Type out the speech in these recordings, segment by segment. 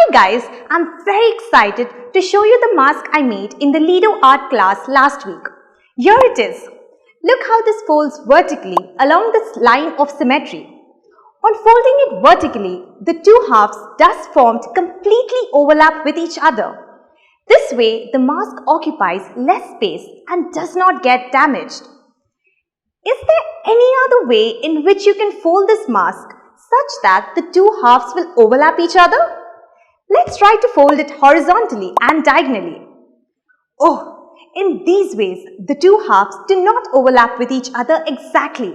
Hi guys, I'm very excited to show you the mask I made in the Lido art class last week. Here it is. Look how this folds vertically along this line of symmetry. On folding it vertically, the two halves thus formed completely overlap with each other. This way, the mask occupies less space and does not get damaged. Is there any other way in which you can fold this mask such that the two halves will overlap each other? Let's try to fold it horizontally and diagonally. Oh, in these ways, the two halves do not overlap with each other exactly.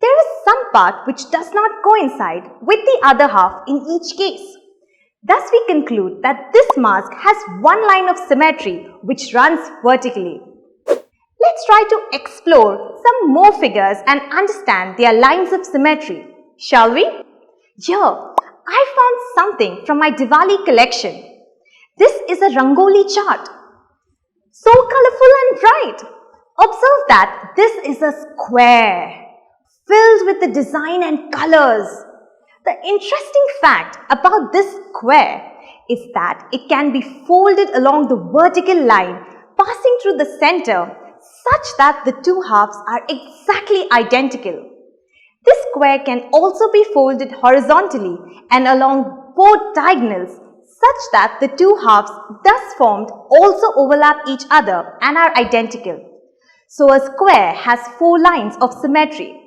There is some part which does not coincide with the other half in each case. Thus, we conclude that this mask has one line of symmetry which runs vertically. Let's try to explore some more figures and understand their lines of symmetry, shall we? Here, I found something from my Diwali collection. This is a Rangoli chart. So colorful and bright. Observe that this is a square filled with the design and colors. The interesting fact about this square is that it can be folded along the vertical line passing through the center such that the two halves are exactly identical. This square can also be folded horizontally and along both diagonals such that the two halves thus formed also overlap each other and are identical. So a square has four lines of symmetry.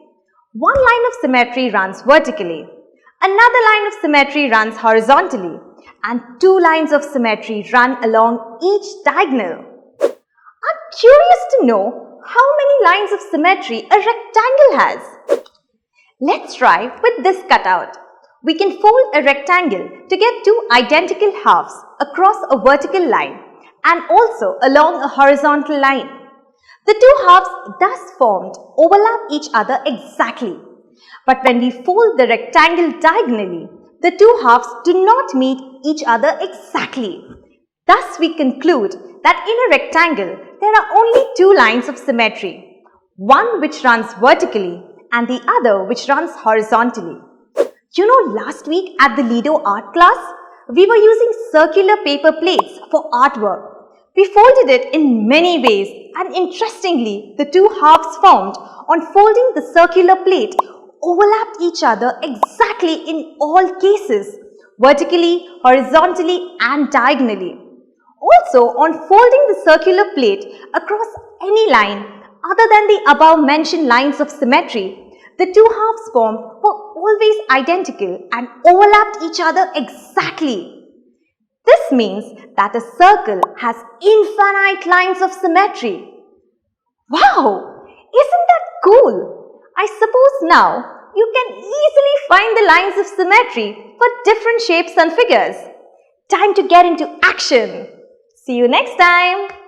One line of symmetry runs vertically, another line of symmetry runs horizontally, and two lines of symmetry run along each diagonal. I'm curious to know how many lines of symmetry a rectangle has. Let's try with this cutout. We can fold a rectangle to get two identical halves across a vertical line and also along a horizontal line. The two halves thus formed overlap each other exactly. But when we fold the rectangle diagonally, the two halves do not meet each other exactly. Thus, we conclude that in a rectangle, there are only two lines of symmetry, one which runs vertically and the other which runs horizontally. You know, last week at the Lido art class, we were using circular paper plates for artwork. We folded it in many ways and interestingly, the two halves formed on folding the circular plate overlapped each other exactly in all cases, vertically, horizontally and diagonally. Also, on folding the circular plate across any line other than the above mentioned lines of symmetry, the two halves formed were always identical and overlapped each other exactly. This means that a circle has infinite lines of symmetry. Wow! Isn't that cool? I suppose now you can easily find the lines of symmetry for different shapes and figures. Time to get into action. See you next time.